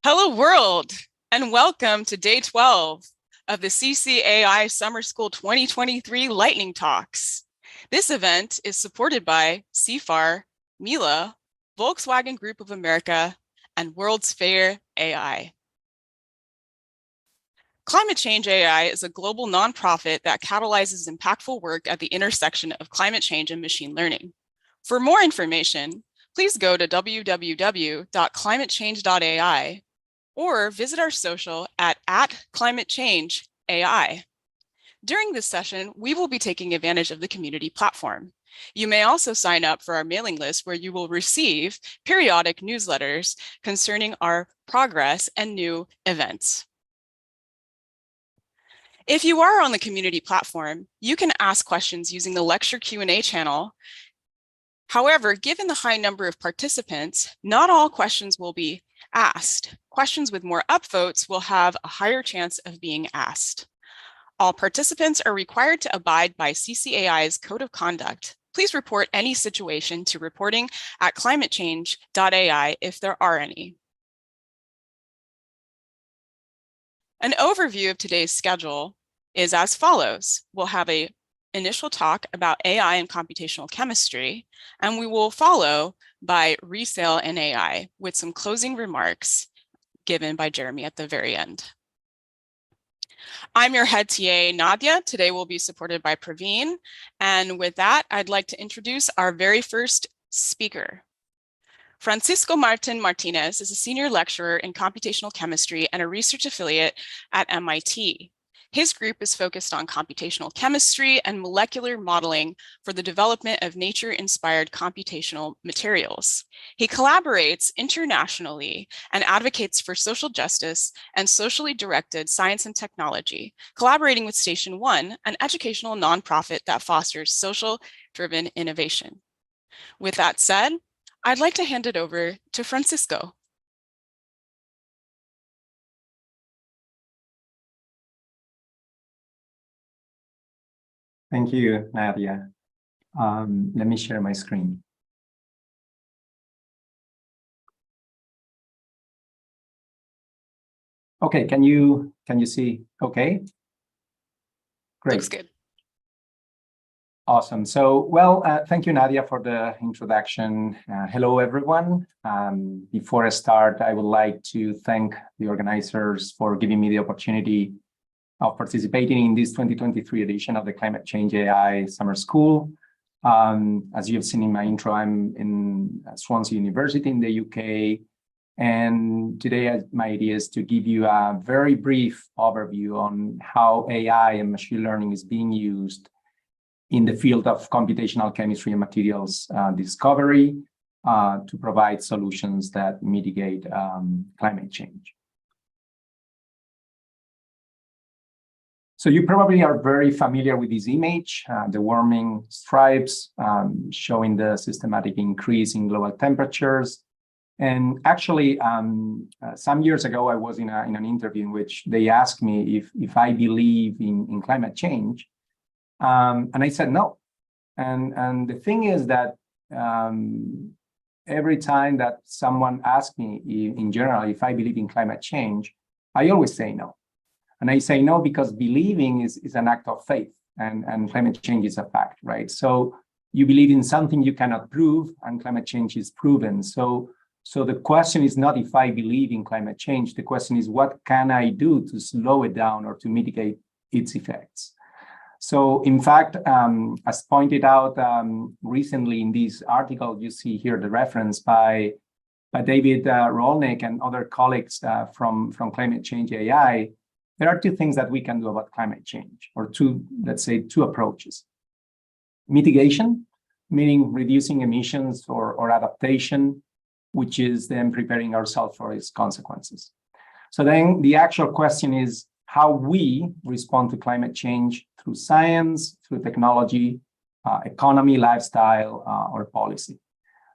Hello, world, and welcome to day 12 of the CCAI Summer School 2023 Lightning Talks. This event is supported by CFAR, Mila, Volkswagen Group of America, and World's Fair AI. Climate Change AI is a global nonprofit that catalyzes impactful work at the intersection of climate change and machine learning. For more information, please go to www.climatechange.ai or visit our social at @climatechangeai. During this session, we will be taking advantage of the community platform. You may also sign up for our mailing list where you will receive periodic newsletters concerning our progress and new events. If you are on the community platform, you can ask questions using the lecture Q&A channel. However, given the high number of participants, not all questions will be asked. Questions with more upvotes will have a higher chance of being asked. All participants are required to abide by CCAI's Code of Conduct. Please report any situation to reporting@climatechange.ai if there are any. An overview of today's schedule is as follows. We'll have an initial talk about AI and computational chemistry, and we will follow by resale and AI with some closing remarks given by Jeremy at the very end. I'm your head TA, Nadia. Today we'll be supported by Praveen. And with that, I'd like to introduce our very first speaker. Francisco Martin-Martinez is a senior lecturer in computational chemistry and a research affiliate at MIT. His group is focused on computational chemistry and molecular modeling for the development of nature-inspired computational materials. He collaborates internationally and advocates for social justice and socially directed science and technology, collaborating with Station One, an educational nonprofit that fosters social-driven innovation. With that said, I'd like to hand it over to Francisco. Thank you, Nadia. Let me share my screen. Okay, can you see? Okay, great. Looks good. Awesome. So, well, thank you, Nadia, for the introduction. Hello, everyone. Before I start, I would like to thank the organizers for giving me the opportunity of participating in this 2023 edition of the Climate Change AI Summer School. As you have seen in my intro, I'm in Swansea University in the UK. And today my idea is to give you a very brief overview on how AI and machine learning is being used in the field of computational chemistry and materials discovery to provide solutions that mitigate climate change. So you probably are very familiar with this image, the warming stripes showing the systematic increase in global temperatures. And actually, some years ago, I was in an interview in which they asked me if I believe in climate change. And I said no. And the thing is that every time that someone asks me in general if I believe in climate change, I always say no. And I say no because believing is an act of faith, and climate change is a fact, right? So you believe in something you cannot prove, and climate change is proven. So the question is not if I believe in climate change. The question is, what can I do to slow it down or to mitigate its effects? So in fact, as pointed out recently in this article, you see here the reference by David Rolnick and other colleagues from Climate Change AI. There are two things that we can do about climate change, or let's say two approaches. Mitigation, meaning reducing emissions or adaptation, which is then preparing ourselves for its consequences. So then the actual question is how we respond to climate change through science, through technology, economy, lifestyle, or policy.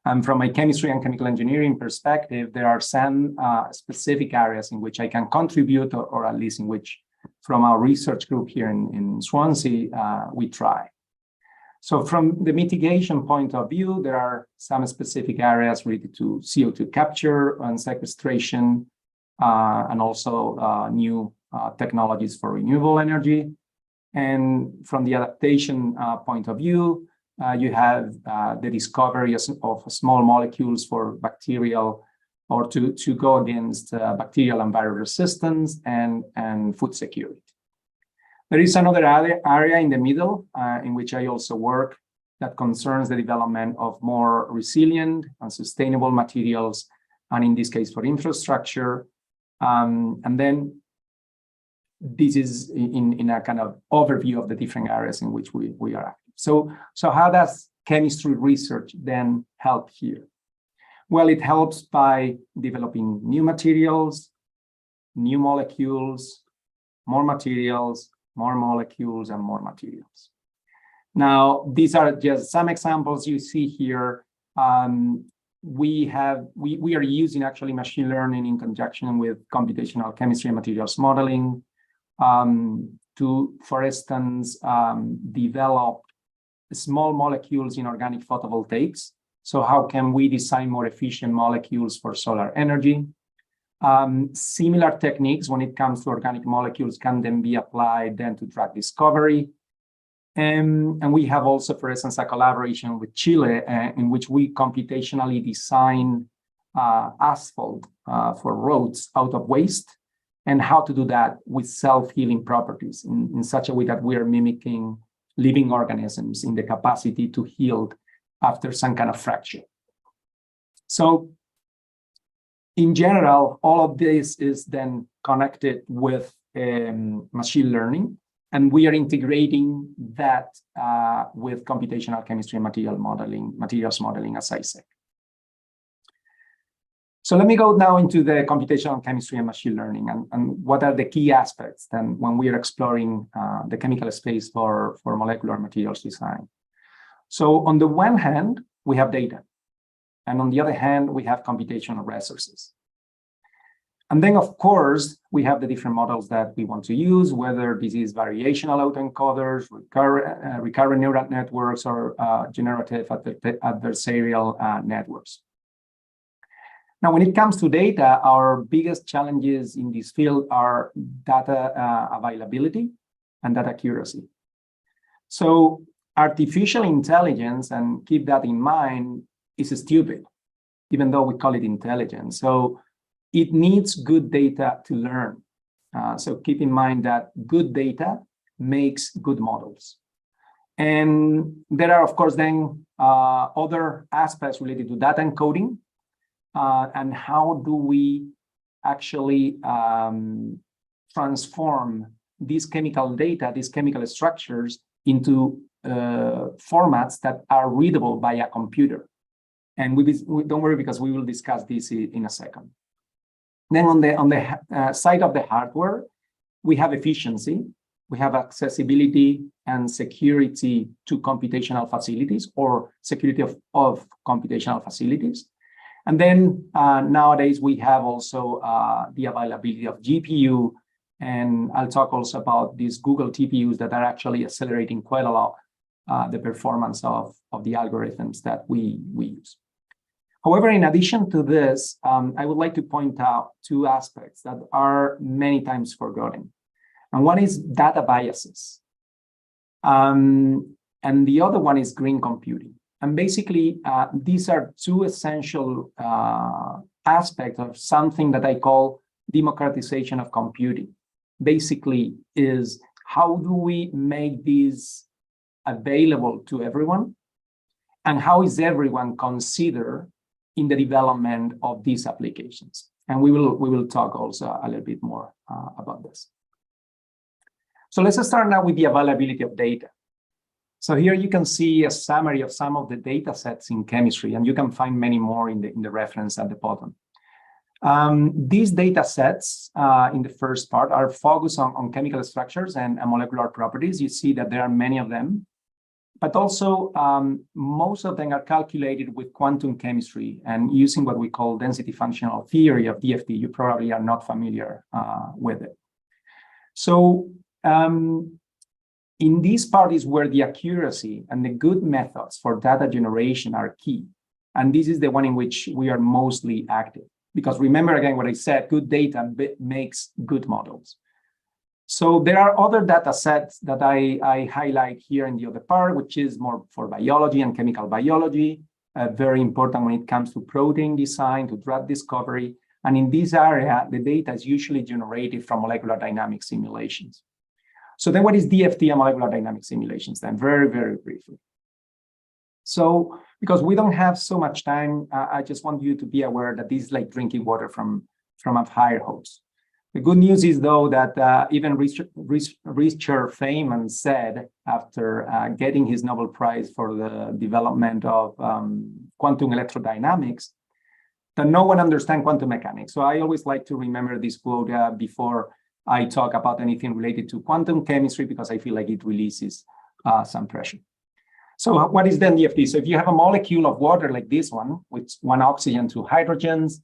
And from a chemistry and chemical engineering perspective, there are some specific areas in which I can contribute, or at least in which, from our research group here in Swansea, we try. So from the mitigation point of view, there are some specific areas related to CO2 capture and sequestration, and also new technologies for renewable energy. And from the adaptation point of view, you have the discovery of small molecules for bacterial or to go against bacterial and viral resistance and food security. There is another area in the middle in which I also work that concerns the development of more resilient and sustainable materials, and in this case for infrastructure. And then this is in a kind of overview of the different areas in which we are active. So how does chemistry research then help here? Well, it helps by developing new materials, new molecules, more materials, more molecules, and more materials. Now, these are just some examples you see here. We are using actually machine learning in conjunction with computational chemistry and materials modeling to, for instance, develop small molecules in organic photovoltaics. So how can we design more efficient molecules for solar energy? Similar techniques when it comes to organic molecules can then be applied then to drug discovery. And we have also, for instance, a collaboration with Chile in which we computationally design asphalt for roads out of waste, and how to do that with self-healing properties in such a way that we are mimicking living organisms in the capacity to heal after some kind of fracture. So in general, all of this is then connected with machine learning, and we are integrating that with computational chemistry and materials modeling, as I said. So let me go now into the computational chemistry and machine learning, and what are the key aspects then when we are exploring the chemical space for molecular materials design. So on the one hand, we have data, and on the other hand, we have computational resources. And then, of course, we have the different models that we want to use, whether this is variational autoencoders, recurrent neural networks, or generative adversarial networks. Now, when it comes to data, our biggest challenges in this field are data availability and data accuracy. So artificial intelligence, and keep that in mind, is stupid, even though we call it intelligence. So it needs good data to learn. So keep in mind that good data makes good models. And there are, of course, then other aspects related to data encoding, and how do we actually transform these chemical data, these chemical structures, into formats that are readable by a computer. And we don't worry, because we will discuss this in a second. Then on the side of the hardware, we have efficiency, we have accessibility and security to computational facilities, or security of computational facilities. And then nowadays we have also the availability of GPU, and I'll talk also about these Google TPUs that are actually accelerating quite a lot the performance of the algorithms that we use. However, in addition to this, I would like to point out two aspects that are many times forgotten. And one is data biases. And the other one is green computing. And basically, these are two essential aspects of something that I call democratization of computing. Basically, is how do we make these available to everyone? And how is everyone considered in the development of these applications? And we will talk also a little bit more about this. So let's start now with the availability of data. So here you can see a summary of some of the data sets in chemistry, and you can find many more in the reference at the bottom. These data sets in the first part are focused on chemical structures and molecular properties. You see that there are many of them, but also most of them are calculated with quantum chemistry and using what we call density functional theory of DFT. You probably are not familiar with it. So in this part is where the accuracy and the good methods for data generation are key. And this is the one in which we are mostly active. Because remember again what I said, good data makes good models. So there are other data sets that I highlight here in the other part, which is more for biology and chemical biology, very important when it comes to protein design, to drug discovery. And in this area, the data is usually generated from molecular dynamics simulations. So then what is DFT and molecular dynamics simulations then? Very, very briefly. So because we don't have so much time, I just want you to be aware that this is like drinking water from a fire hose. The good news is, though, that even Richard Feynman said after getting his Nobel Prize for the development of quantum electrodynamics, that no one understands quantum mechanics. So I always like to remember this quote before I talk about anything related to quantum chemistry, because I feel like it releases some pressure. So what is then DFT? So if you have a molecule of water like this one, with one oxygen, two hydrogens,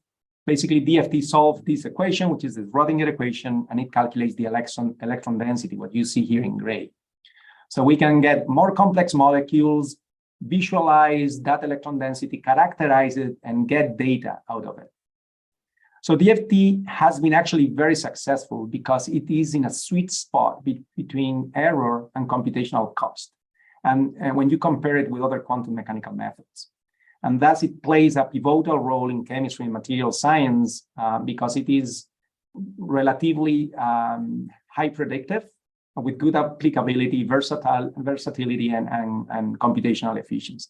basically, DFT solves this equation, which is the Schrodinger equation, and it calculates the electron density, what you see here in gray. So we can get more complex molecules, visualize that electron density, characterize it, and get data out of it. So DFT has been actually very successful because it is in a sweet spot between error and computational cost. And when you compare it with other quantum mechanical methods. And thus it plays a pivotal role in chemistry and material science because it is relatively high predictive with good applicability, versatility, and computational efficiency.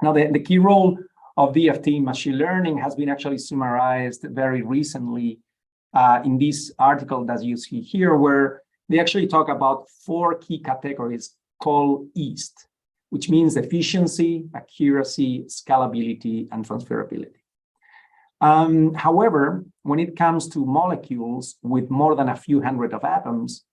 Now, the key role of DFT in machine learning has been actually summarized very recently in this article that you see here, where they actually talk about 4 key categories called EAST, which means efficiency, accuracy, scalability, and transferability. However, when it comes to molecules with more than a few hundred of atoms,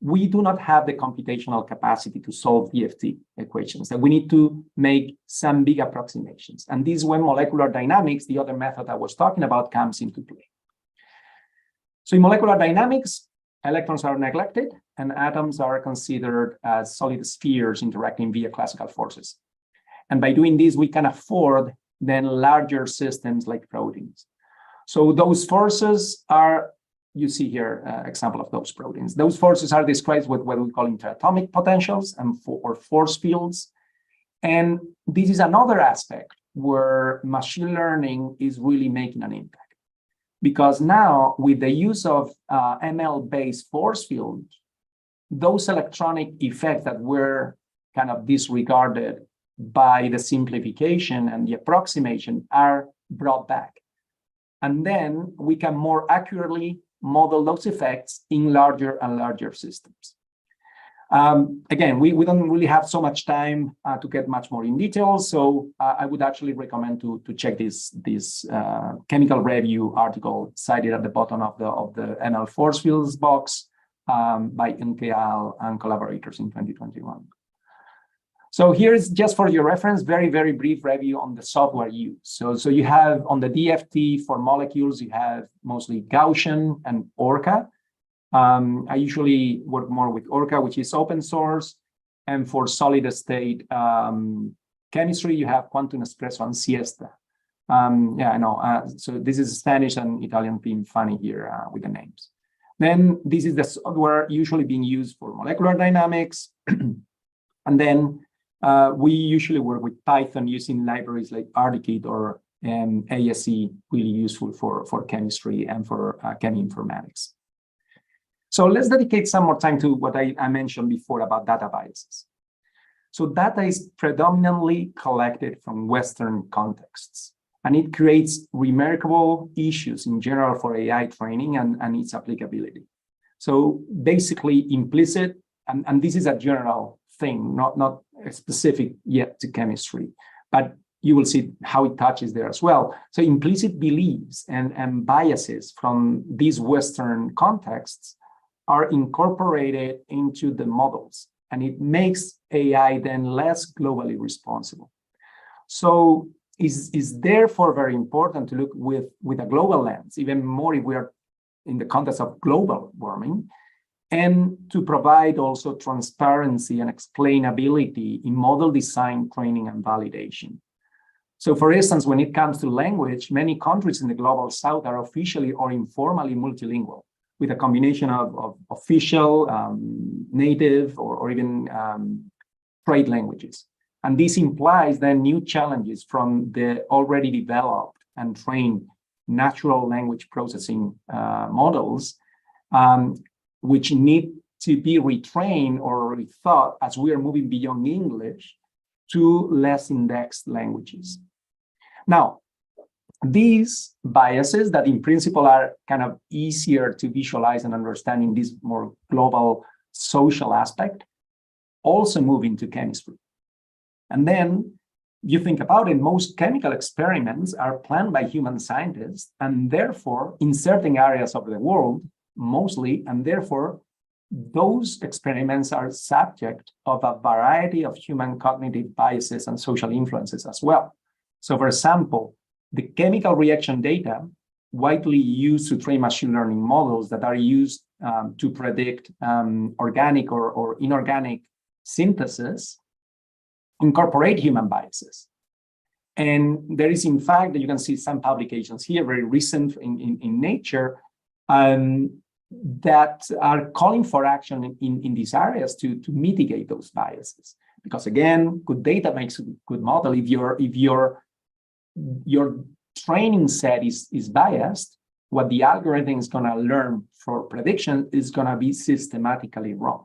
we do not have the computational capacity to solve DFT equations, and we need to make some big approximations. And this is when molecular dynamics, the other method I was talking about, comes into play. So in molecular dynamics, electrons are neglected, and atoms are considered as solid spheres interacting via classical forces. And by doing this, we can afford then larger systems like proteins. So those forces are, you see here, example of those proteins. Those forces are described with what we call interatomic potentials or force fields. And this is another aspect where machine learning is really making an impact. Because now, with the use of ML-based force fields, those electronic effects that were kind of disregarded by the simplification and the approximation are brought back. And then we can more accurately model those effects in larger and larger systems. Again, we don't really have so much time to get much more in detail, so I would actually recommend to check this chemical review article cited at the bottom of the ML force fields box by NKL and collaborators in 2021. So here's just for your reference, very, very brief review on the software used. So you have on the DFT for molecules, you have mostly Gaussian and Orca. I usually work more with Orca, which is open source. And for solid state chemistry, you have Quantum Espresso and Siesta. Yeah, I know. So this is Spanish and Italian being funny here with the names. Then this is the software usually being used for molecular dynamics. And then we usually work with Python using libraries like RDKit or ASE, really useful for chemistry and for cheminformatics. So let's dedicate some more time to what I mentioned before about data biases. So data is predominantly collected from Western contexts, and it creates remarkable issues in general for AI training and its applicability. So basically implicit, and this is a general thing, not specific yet to chemistry, but you will see how it touches there as well. So implicit beliefs and biases from these Western contexts are incorporated into the models, and it makes AI then less globally responsible. So it's therefore very important to look with a global lens, even more if we are in the context of global warming, and to provide also transparency and explainability in model design, training, and validation. So for instance, when it comes to language, many countries in the global south are officially or informally multilingual, with a combination of official, native, or even trade languages. And this implies then new challenges from the already developed and trained natural language processing models, which need to be retrained or rethought as we are moving beyond English to less indexed languages. Now, these biases that in principle are kind of easier to visualize and understand in this more global social aspect also move into chemistry. And then you think about it, most chemical experiments are planned by human scientists and therefore in certain areas of the world, mostly, and therefore those experiments are subject of a variety of human cognitive biases and social influences as well. So for example, the chemical reaction data widely used to train machine learning models that are used to predict organic or inorganic synthesis incorporate human biases. And there is, in fact, you can see some publications here, very recent in Nature, that are calling for action in these areas to mitigate those biases. Because again, good data makes a good model. If your training set is biased, what the algorithm is going to learn for prediction is going to be systematically wrong.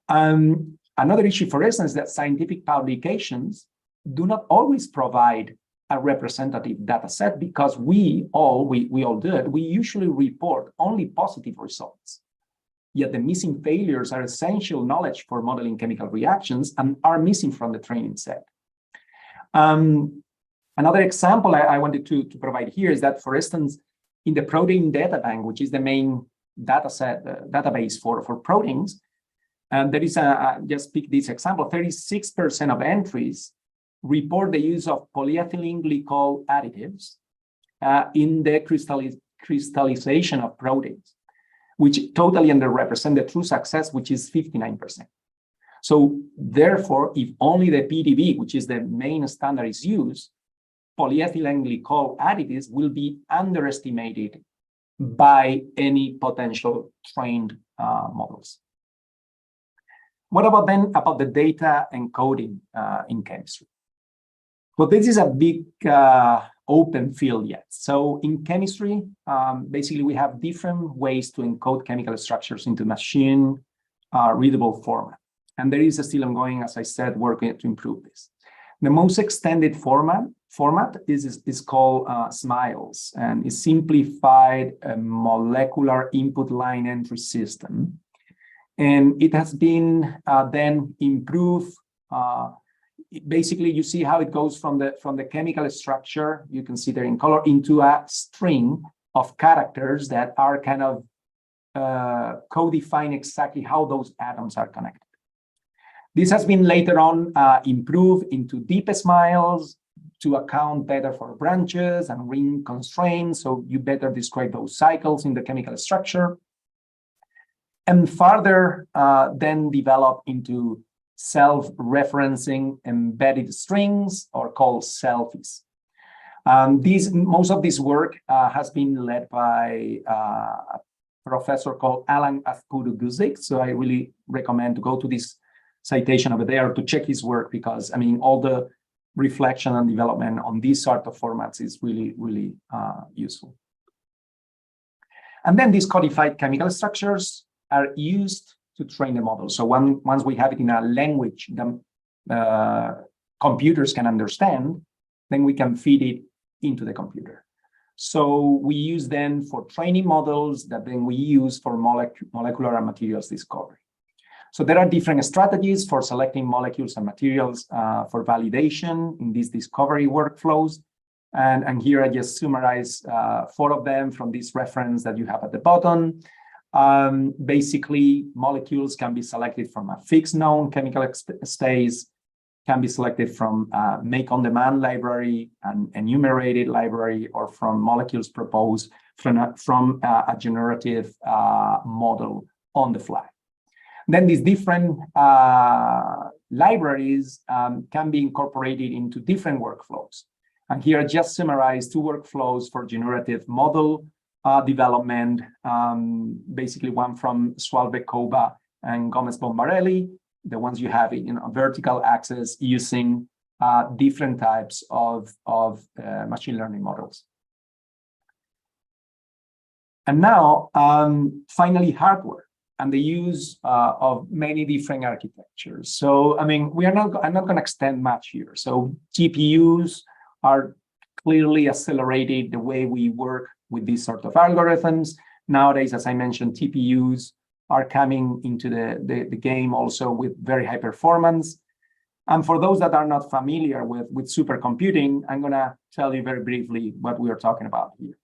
Another issue, for instance, is that scientific publications do not always provide a representative data set because we all do it. We usually report only positive results. Yet the missing failures are essential knowledge for modeling chemical reactions and are missing from the training set. Another example I wanted to provide here is that, for instance, in the protein data bank, which is the main database for proteins, there is just pick this example, 36% of entries report the use of polyethylene glycol additives in the crystallization of proteins, which totally underrepresent the true success, which is 59%. So therefore, if only the PDB, which is the main standard, is used, polyethylene glycol additives will be underestimated by any potential trained models. What about then about the data encoding in chemistry? Well, this is a big open field yet. So in chemistry, basically we have different ways to encode chemical structures into machine readable format. And there is still ongoing, as I said, working to improve this. The most extended format is called SMILES, and is simplified molecular input line entry system. And it has been then improved. Basically, you see how it goes from the chemical structure, you can see there in color, into a string of characters that are kind of codifying exactly how those atoms are connected. This has been later on improved into deep SMILES to account better for branches and ring constraints, so you better describe those cycles in the chemical structure. And further then develop into self-referencing embedded strings, or called selfies. Most of this work has been led by a professor called Alan Azkuru-Guzik, so I really recommend to go to this citation over there to check his work, because I mean all the reflection and development on these sort of formats is really, really useful. And then these codified chemical structures are used to train the model. So once we have it in a language that computers can understand, then we can feed it into the computer. So we use them for training models that then we use for molecular and materials discovery. So there are different strategies for selecting molecules and materials for validation in these discovery workflows. And here I just summarize 4 of them from this reference that you have at the bottom. Basically, molecules can be selected from a fixed known chemical space, can be selected from a make-on-demand library, an enumerated library, or from molecules proposed from a generative model on the fly. Then these different libraries can be incorporated into different workflows. And here I just summarized 2 workflows for generative model development, basically one from Sualve-Kouba and Gomez-Bombarelli, the ones you have in vertical axis using different types of machine learning models. And now, finally, hardware and the use of many different architectures. So, I mean, I'm not going to extend much here. So GPUs are clearly accelerated the way we work with these sort of algorithms. Nowadays, as I mentioned, TPUs are coming into the game also with very high performance. And for those that are not familiar with supercomputing, I'm going to tell you very briefly what we are talking about here.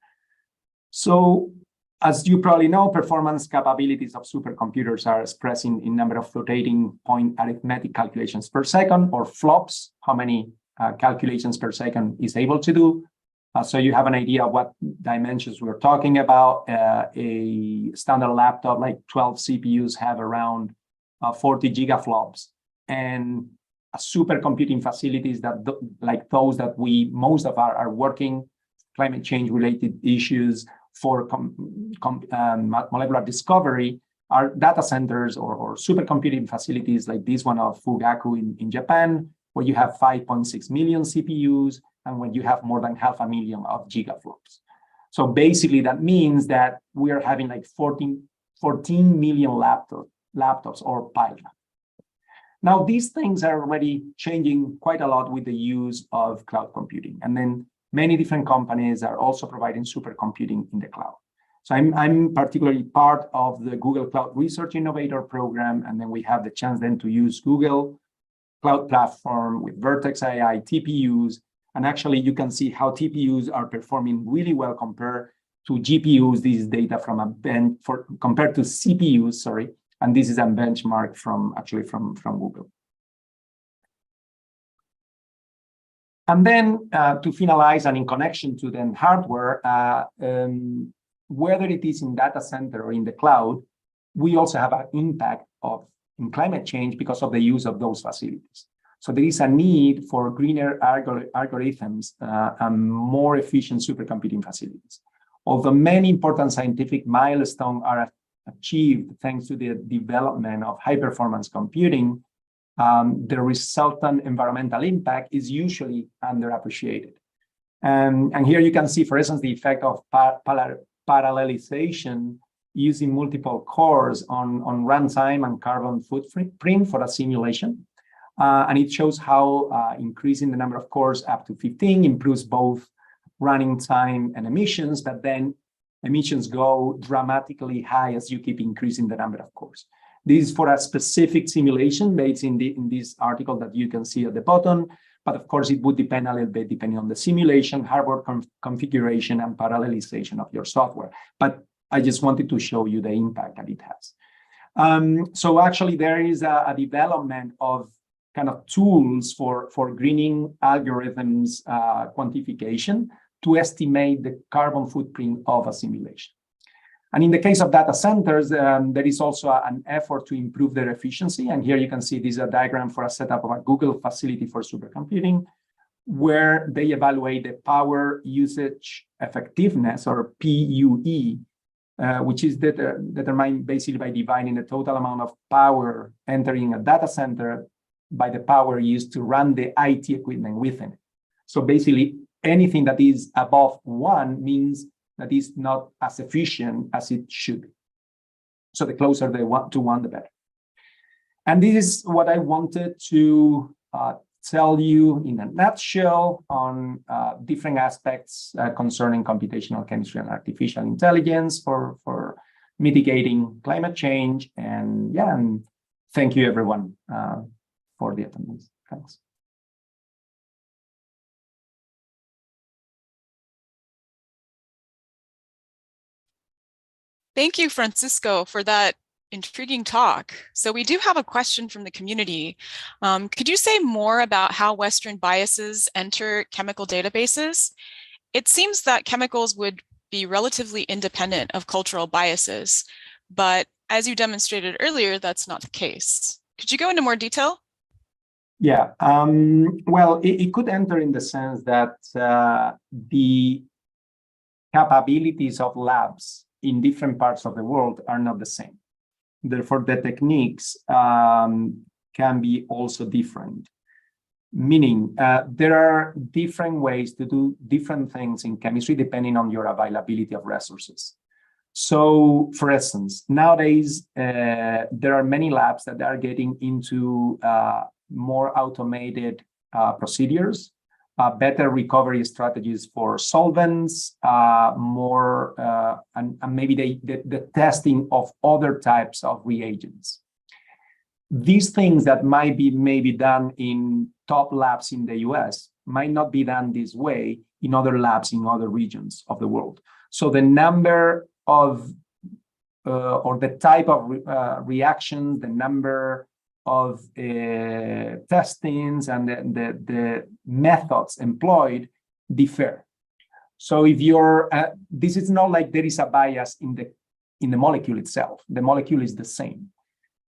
So, as you probably know, performance capabilities of supercomputers are expressed in number of floating point arithmetic calculations per second, or flops, how many calculations per second is able to do. So you have an idea of what dimensions we're talking about. A standard laptop, like 12 CPUs, have around 40 gigaflops. And supercomputing facilities that, like those that most of are working, climate change related issues, for molecular discovery, are data centers or supercomputing facilities like this one of Fugaku in Japan, where you have 5.6 million CPUs and when you have more than 500,000 of gigaflops. So basically that means that we are having like 14 million laptops or pilot. Now, these things are already changing quite a lot with the use of cloud computing. And then many different companies are also providing supercomputing in the cloud. So I'm particularly part of the Google Cloud Research Innovator Program, and then we have the chance then to use Google Cloud Platform with Vertex AI TPUs, and actually you can see how TPUs are performing really well compared to GPUs. This is data from compared to CPUs, sorry, and this is a benchmark from Google. And then to finalize, and in connection to then hardware, whether it is in data center or in the cloud, we also have an impact in climate change because of the use of those facilities. So there is a need for greener algorithms and more efficient supercomputing facilities. Although many important scientific milestones are achieved thanks to the development of high-performance computing, the resultant environmental impact is usually underappreciated. And here you can see, for instance, the effect of parallelization using multiple cores on runtime and carbon footprint for a simulation. And it shows how increasing the number of cores up to 15 improves both running time and emissions, but then emissions go dramatically high as you keep increasing the number of cores. This is for a specific simulation based in this article that you can see at the bottom. But of course, it would depend a little bit depending on the simulation, hardware configuration, and parallelization of your software. But I just wanted to show you the impact that it has. So actually, there is a development of kind of tools for greening algorithms quantification to estimate the carbon footprint of a simulation. And in the case of data centers, there is also an effort to improve their efficiency. And here you can see this is a diagram for a setup of a Google facility for supercomputing, where they evaluate the power usage effectiveness, or PUE, which is determined basically by dividing the total amount of power entering a data center by the power used to run the IT equipment within it. So basically, anything that is above 1 means that is not as efficient as it should be. So the closer they want to 1, the better. And this is what I wanted to tell you in a nutshell on different aspects concerning computational chemistry and artificial intelligence for mitigating climate change. And yeah, and thank you everyone for the attendance. Thanks. Thank you, Francisco, for that intriguing talk. So we do have a question from the community. Could you say more about how Western biases enter chemical databases? It seems that chemicals would be relatively independent of cultural biases, but as you demonstrated earlier, that's not the case. Could you go into more detail? Yeah, well, it could enter in the sense that the capabilities of labs in different parts of the world are not the same. Therefore, the techniques can be also different. Meaning, there are different ways to do different things in chemistry depending on your availability of resources. So, for instance, nowadays, there are many labs that are getting into more automated procedures, better recovery strategies for solvents, and maybe the testing of other types of reagents. These things that might be maybe done in top labs in the US might not be done this way in other labs in other regions of the world. So the number of or the type of reactions, the number of testings and the methods employed differ. So if you're, this is not like there is a bias in the molecule itself. The molecule is the same.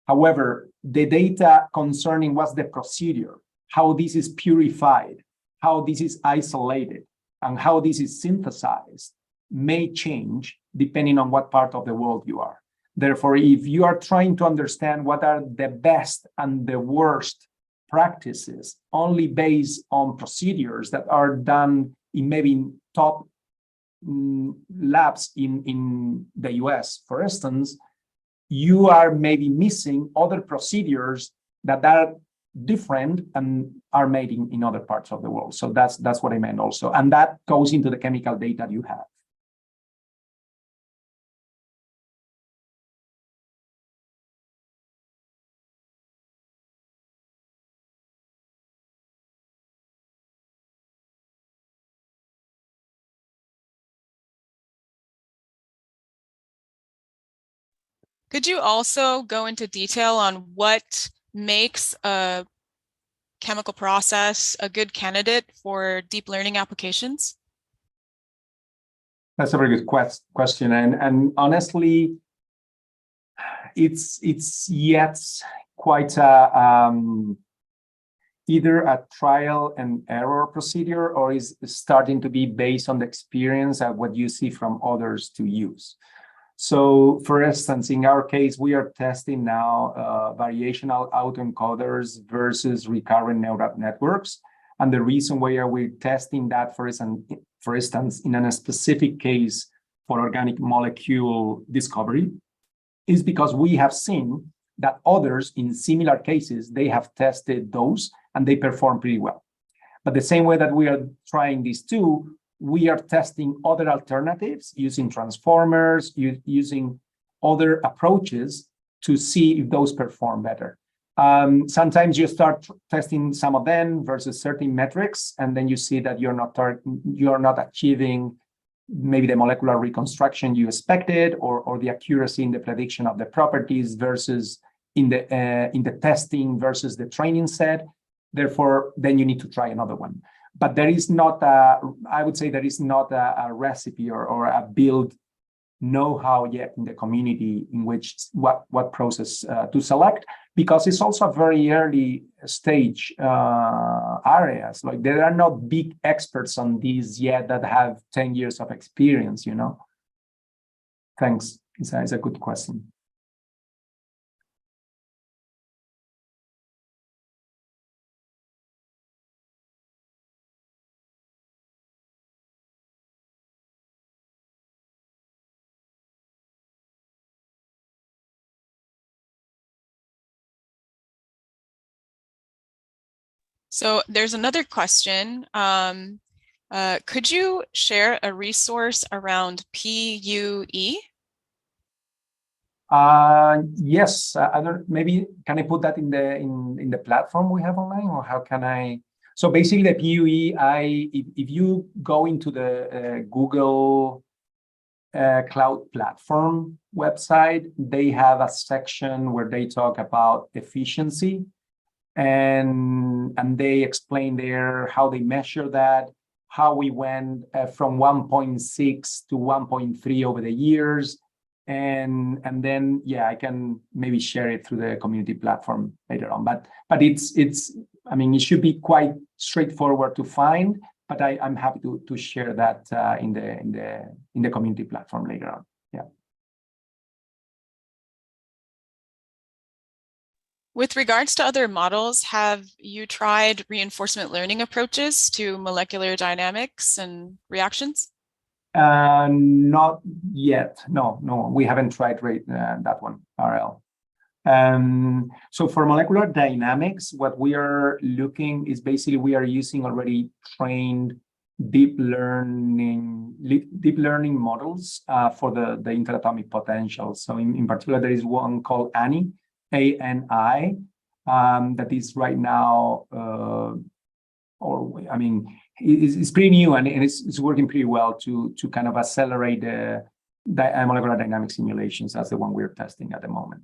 However, the data concerning what's the procedure, how this is purified, how this is isolated, and how this is synthesized may change depending on what part of the world you are. Therefore, if you are trying to understand what are the best and the worst practices only based on procedures that are done in maybe top labs in the US, for instance, you are maybe missing other procedures that are different and are made in other parts of the world. So that's what I meant also. And that goes into the chemical data you have. Could you also go into detail on what makes a chemical process a good candidate for deep learning applications? That's a very good question. And honestly, it's yet quite either a trial and error procedure or is starting to be based on the experience of what you see from others to use. So, for instance, in our case, we are testing now variational autoencoders versus recurrent neural networks. And the reason why we're testing that, for instance, in a specific case for organic molecule discovery, is because we have seen that others in similar cases, they have tested those and they perform pretty well. But the same way that we are trying these two, we are testing other alternatives using transformers, using other approaches to see if those perform better. Sometimes you start testing some of them versus certain metrics, and then you see that you're not achieving maybe the molecular reconstruction you expected, or the accuracy in the prediction of the properties versus in the testing versus the training set. Therefore, then you need to try another one. But there is not I would say there is not a recipe or a build know-how yet in the community in which what process to select, because it's also a very early stage areas. Like there are not big experts on these yet that have 10 years of experience, you know. Thanks. It's a good question. So there's another question. Could you share a resource around PUE? Yes, I don't. Maybe can I put that in the platform we have online, or how can I? So basically, the PUE, if you go into the Google Cloud Platform website, they have a section where they talk about efficiency. And they explain there how they measure that, how we went from 1.6 to 1.3 over the years, and then I can maybe share it through the community platform later on. But it's I mean, it should be quite straightforward to find, but I'm happy to share that in the community platform later on. Yeah. With regards to other models, have you tried reinforcement learning approaches to molecular dynamics and reactions? Not yet. No, we haven't tried that one, RL. So for molecular dynamics, what we are looking is basically we are using already trained deep learning models for the interatomic potential. So in particular, there is one called ANI, ANI, that is right now, it's pretty new and it's working pretty well to kind of accelerate the molecular dynamic simulations. That's the one we're testing at the moment.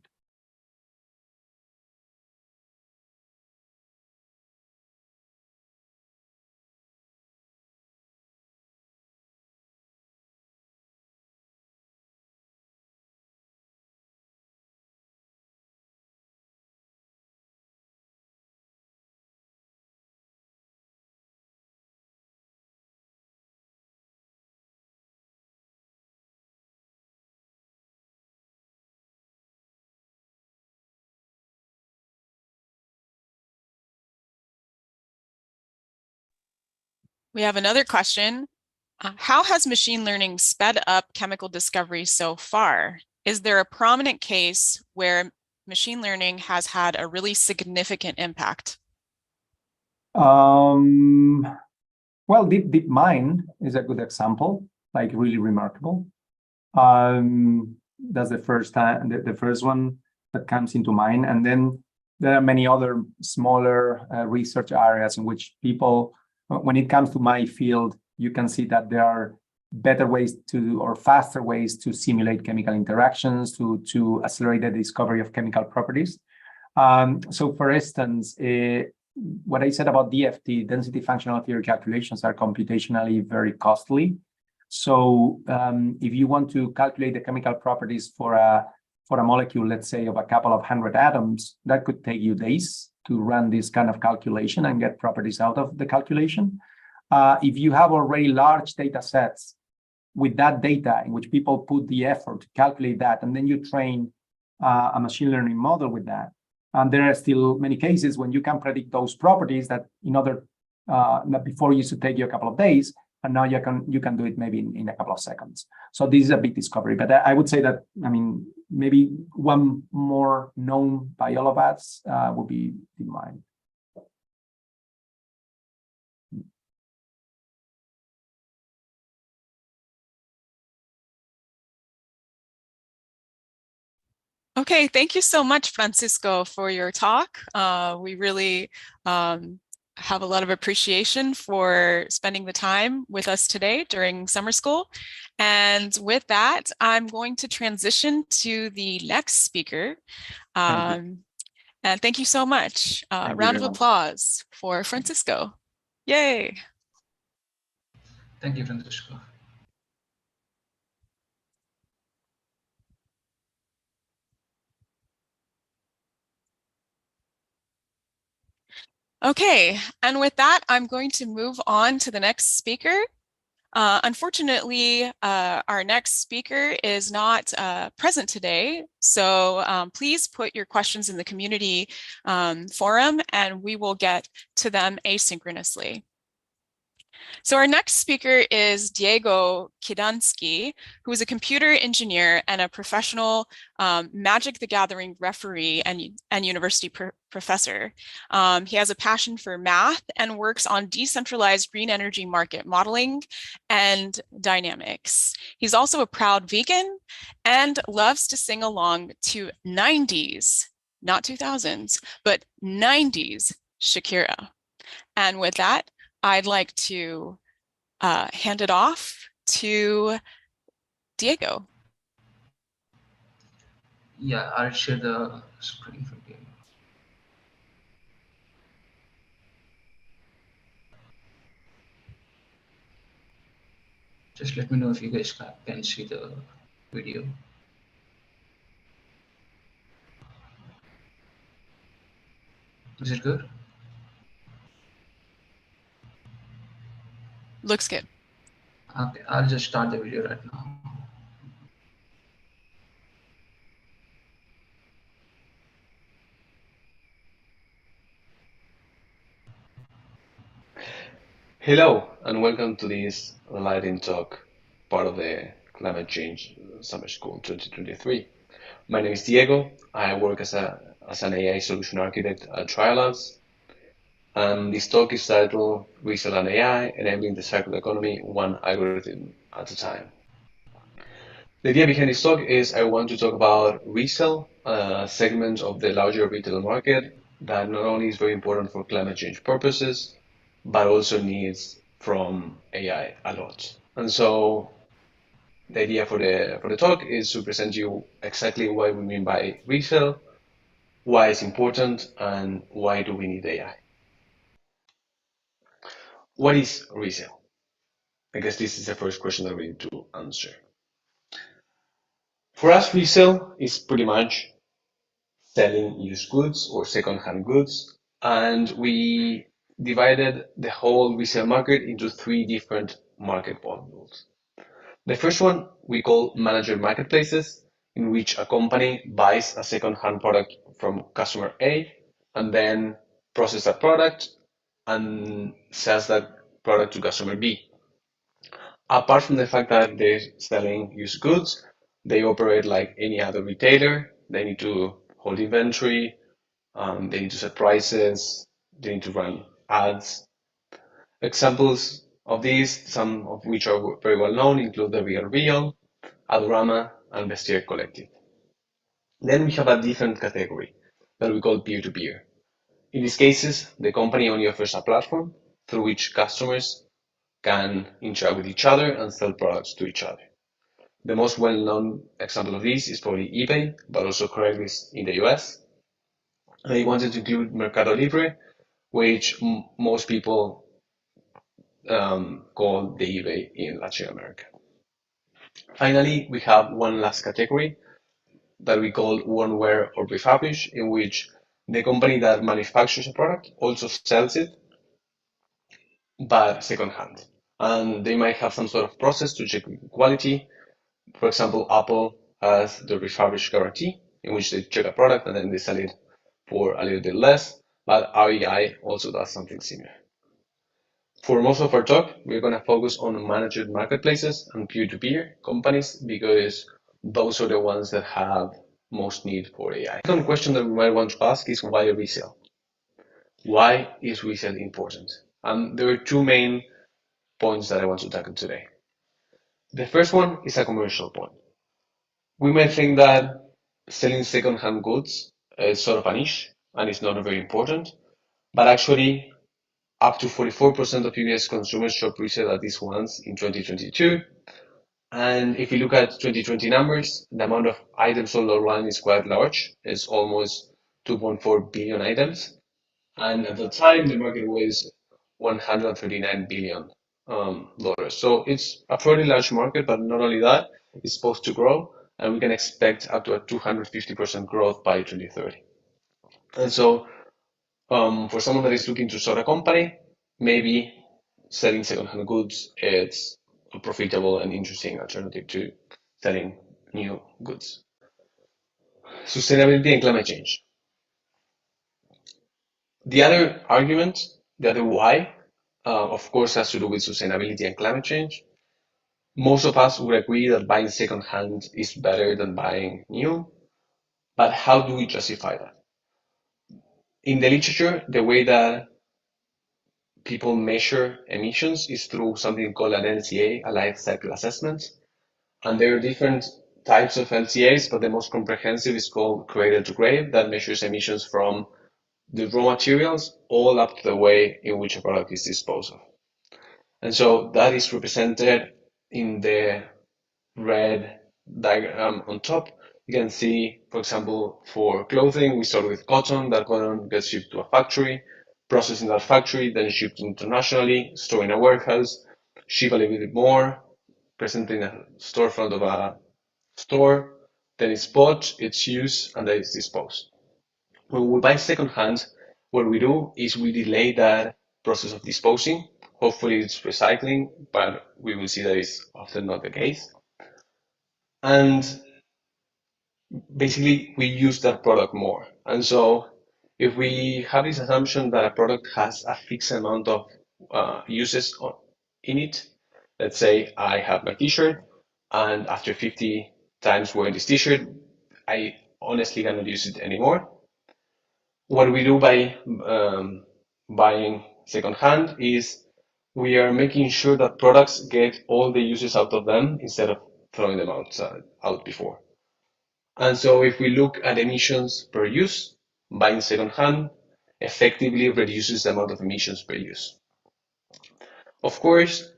We have another question. How has machine learning sped up chemical discovery so far? Is there a prominent case where machine learning has had a really significant impact? Well, DeepMind is a good example, like really remarkable. That's the first time, the first one that comes into mind. And then there are many other smaller research areas in which people, when it comes to my field, you can see that there are better ways or faster ways to simulate chemical interactions, to accelerate the discovery of chemical properties. So for instance, what I said about DFT, density functional theory calculations, are computationally very costly. So if you want to calculate the chemical properties for a molecule, let's say of a couple of 100 atoms, that could take you days to run this kind of calculation and get properties out of the calculation. If you have already large data sets with that data in which people put the effort to calculate that, and then you train a machine learning model with that, and there are still many cases when you can predict those properties that that before used to take you a couple of days, and now you can do it maybe in a couple of seconds. So this is a big discovery. But I would say that, I mean, maybe one more known by all of us would be DeepMind. Okay, thank you so much, Francisco, for your talk. We really have a lot of appreciation for spending the time with us today during summer school. And with that, I'm going to transition to the next speaker. And thank you so much. Round of applause for Francisco. Yay. Thank you, Francisco. Okay, and with that, I'm going to move on to the next speaker. Unfortunately, our next speaker is not present today, so please put your questions in the community forum and we will get to them asynchronously. So our next speaker is Diego Kiedanski, who is a computer engineer and a professional Magic the Gathering referee and university professor. He has a passion for math and works on decentralized green energy market modeling and dynamics. He's also a proud vegan and loves to sing along to 90s, not 2000s, but 90s Shakira. And with that, I'd like to hand it off to Diego. Yeah, I'll share the screen from here. Just let me know if you guys can see the video. Is it good? Looks good. Okay, I'll just start the video right now. Hello, and welcome to this Lighting Talk, part of the Climate Change Summer School 2023. My name is Diego. I work as an AI solution architect at Trialabs, and this talk is titled Resell and AI, Enabling the Circular Economy One Algorithm at a Time. The idea behind this talk is I want to talk about resell, a segment of the larger retail market that not only is very important for climate change purposes, but also needs from AI a lot. And so the idea for the talk is to present you exactly what we mean by resell, why it's important, and why do we need AI. What is resell? I guess this is the first question that we need to answer. For us, resell is pretty much selling used goods or second-hand goods, and we divided the whole resale market into three different market bundles. The first one we call manager marketplaces, in which a company buys a second-hand product from customer A and then processes that product and sells that product to customer B. Apart from the fact that they're selling used goods, they operate like any other retailer. They need to hold inventory, they need to set prices, they need to run ads. Examples of these, some of which are very well known, include the Real Real, Adorama, and Vestiaire Collective. Then we have a different category that we call peer-to-peer. In these cases, the company only offers a platform through which customers can interact with each other and sell products to each other. The most well-known example of this is probably eBay, but also Craigslist in the US. I wanted to include Mercado Libre, which most people call the eBay in Latin America. Finally, we have one last category that we call worn-wear or refurbished, in which the company that manufactures a product also sells it, but second-hand. And they might have some sort of process to check quality. For example, Apple has the refurbished guarantee, in which they check a product and then they sell it for a little bit less, but REI also does something similar. For most of our talk, we're going to focus on managed marketplaces and peer-to-peer companies because those are the ones that have most need for AI. The second question that we might want to ask is why resale? Why is resale important? And there are two main points that I want to tackle today. The first one is a commercial point. We might think that selling second-hand goods is sort of a niche and it's not very important, but actually up to 44% of US consumers shop resale at least once in 2022. And if you look at 2020 numbers, the amount of items sold online is quite large. It's almost 2.4 billion items. And at the time, the market was $139 billion. So it's a fairly large market, but not only that, it's supposed to grow, and we can expect up to a 250% growth by 2030. And so for someone that is looking to start a company, maybe selling second-hand goods is a profitable and interesting alternative to selling new goods. Sustainability and climate change. The other argument, the other why, of course, has to do with sustainability and climate change. Most of us would agree that buying second-hand is better than buying new, but how do we justify that? In the literature, the way that people measure emissions is through something called an LCA, a life cycle assessment. And there are different types of LCAs, but the most comprehensive is called cradle to grave, that measures emissions from the raw materials all up to the way in which a product is disposed of. And so that is represented in the red diagram on top. You can see, for example, for clothing, we start with cotton. That cotton gets shipped to a factory, processed in that factory, then shipped internationally, stored in a warehouse, shipped a little bit more, presented in a storefront of a store, then it's bought, it's used, and then it's disposed. When we buy secondhand, what we do is we delay that process of disposing hopefully it's recycling, but we will see that it's often not the case. And basically, we use that product more. And so if we have this assumption that a product has a fixed amount of uses in it, let's say I have my t-shirt, and after 50 times wearing this t-shirt, I honestly cannot use it anymore. What we do by buying secondhand is we are making sure that products get all the uses out of them instead of throwing them out before. And so if we look at emissions per use, buying secondhand effectively reduces the amount of emissions per use. Of course,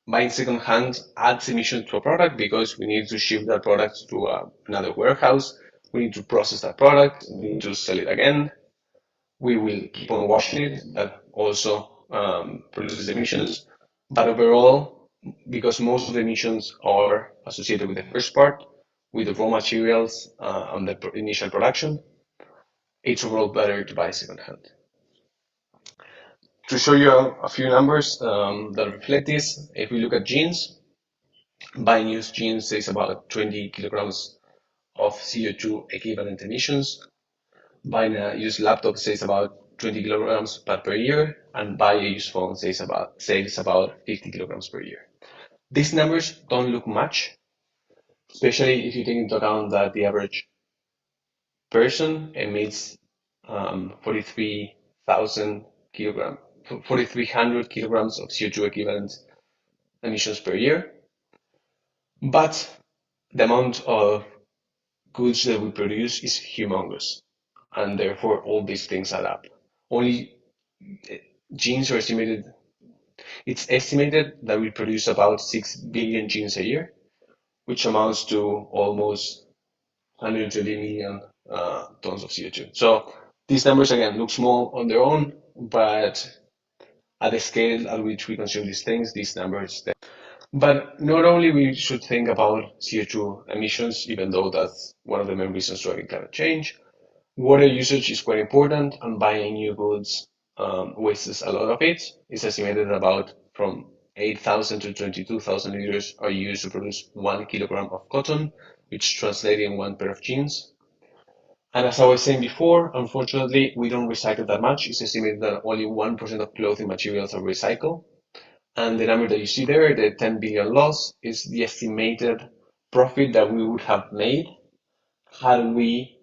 buying secondhand adds emissions to a product because we need to ship that product to another warehouse. We need to process that product. We need to sell it again. We will keep on washing it. That also produces emissions. But overall, because most of the emissions are associated with the first part, with the raw materials and the initial production, it's overall better to buy secondhand. To show you a few numbers that reflect this, if we look at jeans, buying used jeans saves about 20 kilograms of CO2 equivalent emissions. Buying a used laptop saves about 20 kilograms per year, and buying a used phone saves about 50 kilograms per year. These numbers don't look much, especially if you take into account that the average person emits 4,300 kilograms of CO2 equivalent emissions per year. But the amount of goods that we produce is humongous, and therefore all these things add up. Only jeans are estimated. It's estimated that we produce about 6 billion jeans a year, which amounts to almost 120 million tons of CO2. So these numbers again look small on their own, but at the scale at which we consume these things, these numbers. But not only we should think about CO2 emissions, even though that's one of the main reasons driving climate change. Water usage is quite important, and buying new goods wastes a lot of it. It's estimated about from 8,000 to 22,000 liters are used to produce 1 kilogram of cotton, which translates in 1 pair of jeans. And as I was saying before, unfortunately, we don't recycle that much. It's estimated that only 1% of clothing materials are recycled. And the number that you see there, the 10 billion loss, is the estimated profit that we would have made had we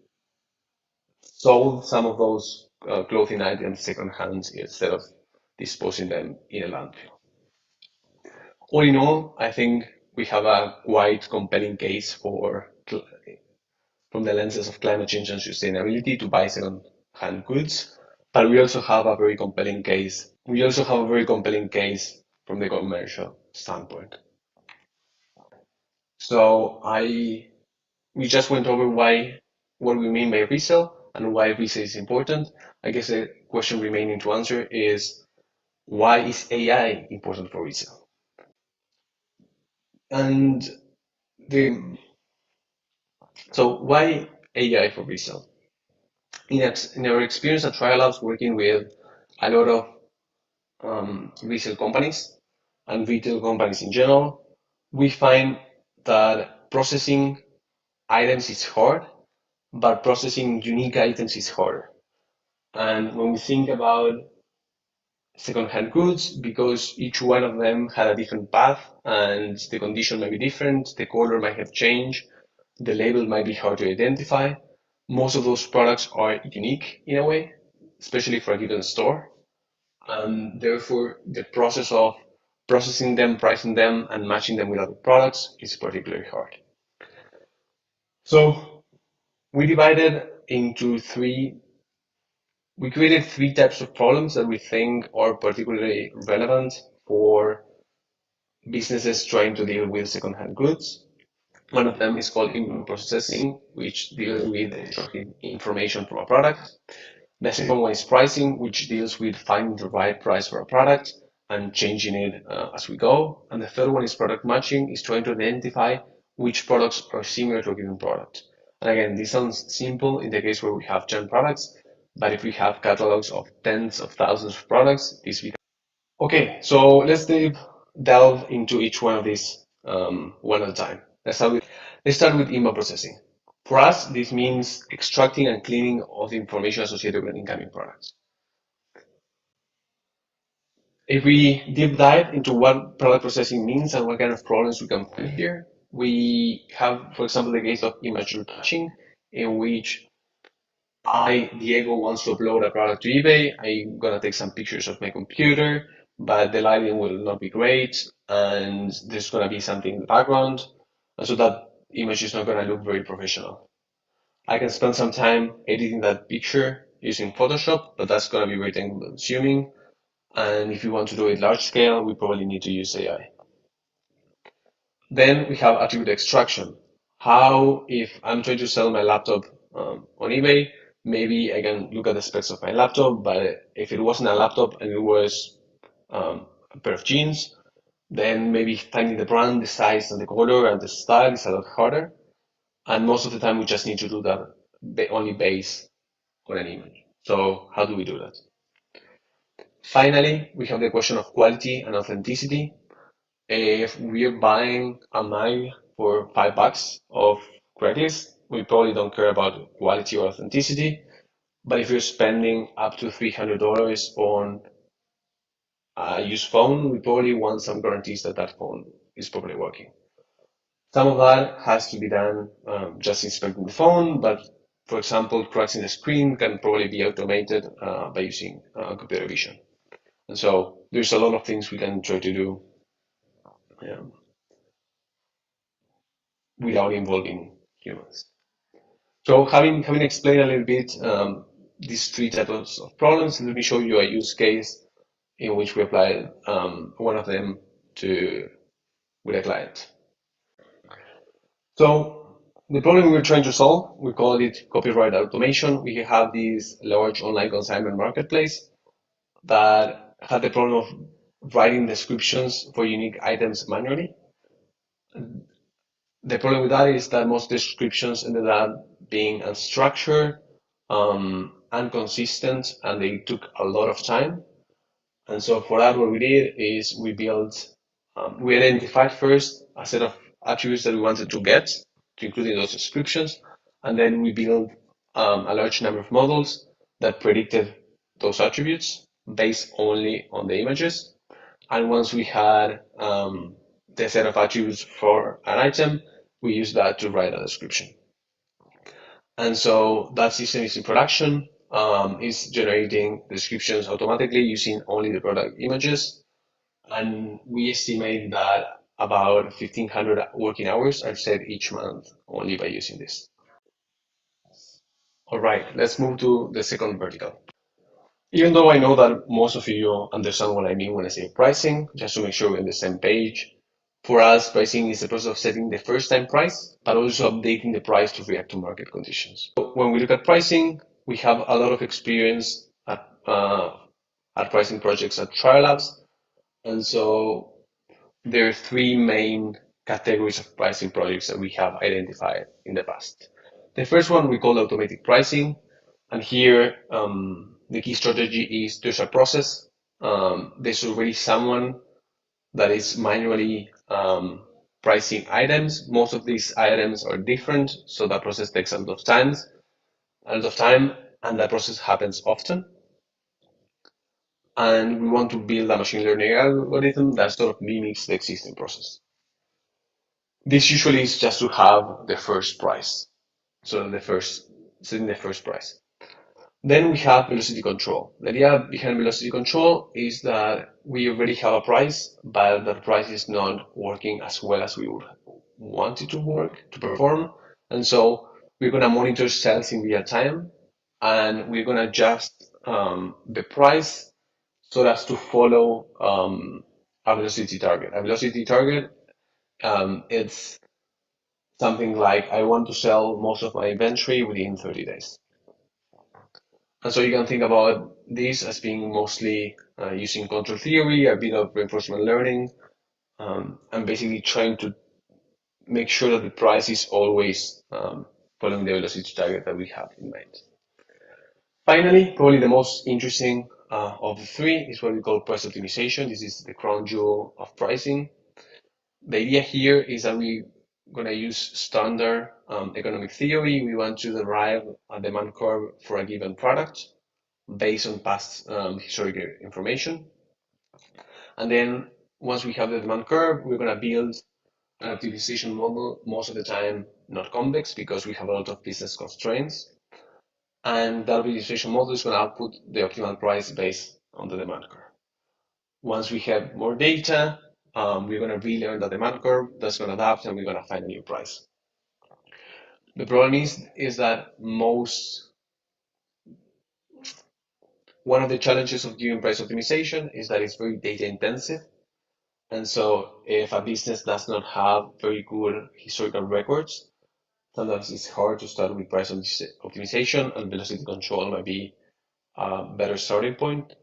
sold some of those clothing items secondhand instead of disposing them in a landfill. All in all, I think we have a quite compelling case from the lenses of climate change and sustainability to buy second-hand goods, but we also have a very compelling case. From the commercial standpoint. So we just went over what we mean by resale and why resale is important. I guess the question remaining to answer is, why is AI important for resale? And so why AI for resale? In our experience at Trial Labs, working with a lot of resale companies and retail companies in general, we find that processing items is hard, but processing unique items is harder. And when we think about second-hand goods, because each one of them had a different path and the condition might be different, the color might have changed, the label might be hard to identify. Most of those products are unique in a way, especially for a given store. And therefore, the process of processing them, pricing them, and matching them with other products is particularly hard. So we created three types of problems that we think are particularly relevant for businesses trying to deal with second-hand goods. One of them is called input processing, which deals with extracting information from a product. The second one is pricing, which deals with finding the right price for a product and changing it as we go. And the third one is product matching, is trying to identify which products are similar to a given product. And again, this sounds simple in the case where we have 10 products, but if we have catalogs of tens of thousands of products, this becomes Okay, so let's delve into each one of these one at a time. Let's start with email processing. For us, this means extracting and cleaning of the information associated with incoming products. If we deep dive into what product processing means and what kind of problems we can find here, we have, for example, the case of image retouching, in which Diego, wants to upload a product to eBay. I'm gonna take some pictures of my computer, but the lighting will not be great, and there's gonna be something in the background, and so that image is not gonna look very professional. I can spend some time editing that picture using Photoshop, but that's gonna be very time consuming. And if you want to do it large scale, we probably need to use AI. Then we have attribute extraction. How, if I'm trying to sell my laptop on eBay, maybe I can look at the specs of my laptop, but if it wasn't a laptop and it was a pair of jeans, then maybe finding the brand, the size, and the color and the style is a lot harder. And most of the time, we just need to do that only based on an image. So how do we do that? Finally, we have the question of quality and authenticity. If we're buying a mug for $5 of Craigslist, we probably don't care about quality or authenticity. But if you're spending up to $300 on a used phone, we probably want some guarantees that that phone is properly working. Some of that has to be done just inspecting the phone, but for example, cracks in the screen can probably be automated by using computer vision. And so there's a lot of things we can try to do without involving humans. So having explained a little bit these three types of problems, let me show you a use case in which we applied one of them with a client. So the problem we're trying to solve, we call it copyright automation. We have this large online consignment marketplace that had the problem of writing descriptions for unique items manually. The problem with that is that most descriptions ended up being unstructured, inconsistent, and they took a lot of time. And so for that, what we did is we identified first a set of attributes that we wanted to get, to include in those descriptions, and then we built a large number of models that predicted those attributes based only on the images. And once we had the set of attributes for an item, we used that to write a description. And so that system is in production, is generating descriptions automatically using only the product images. And we estimate that about 1,500 working hours are saved each month only by using this. All right, let's move to the second vertical. Even though I know that most of you understand what I mean when I say pricing, just to make sure we're on the same page, for us, pricing is the process of setting the first time price, but also updating the price to react to market conditions. So when we look at pricing, we have a lot of experience at pricing projects at trial labs. And so there are three main categories of pricing projects that we have identified in the past. The first one we call automatic pricing. And here, the key strategy is there's a process. There's already someone that is manually pricing items. Most of these items are different, so that process takes a lot of time, and that process happens often. And we want to build a machine learning algorithm that sort of mimics the existing process. This usually is just to have the first price, so setting the first price. Then we have velocity control. The idea behind velocity control is that we already have a price, but the price is not working as well as we would want it to work, to perform. And so we're going to monitor sales in real time, and we're going to adjust the price so as to follow a velocity target. A velocity target, it's something like I want to sell most of my inventory within 30 days. And so you can think about this as being mostly using control theory, a bit of reinforcement learning, and basically trying to make sure that the price is always following the velocity target that we have in mind. Finally, probably the most interesting of the three is what we call price optimization. This is the crown jewel of pricing. The idea here is that we're going to use standard economic theory. We want to derive a demand curve for a given product based on past historical information. And then once we have the demand curve, we're going to build an optimization model, most of the time not convex because we have a lot of business constraints. And that optimization model is going to output the optimal price based on the demand curve. Once we have more data, we're going to relearn the demand curve, that's going to adapt, and we're going to find a new price. The problem is that one of the challenges of doing price optimization is that it's very data intensive. And so if a business does not have very good historical records, sometimes it's hard to start with price optimization, and velocity control might be a better starting point.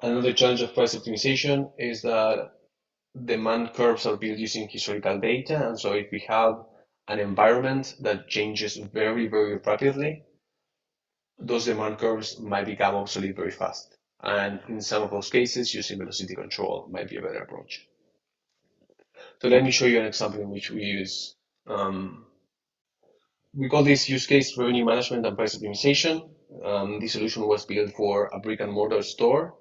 Another challenge of price optimization is that demand curves are built using historical data. And so if we have an environment that changes very, very rapidly, those demand curves might become obsolete very fast. And in some of those cases, using velocity control might be a better approach. So let me show you an example in which we use, we call this use case revenue management and price optimization. This solution was built for a brick and mortar store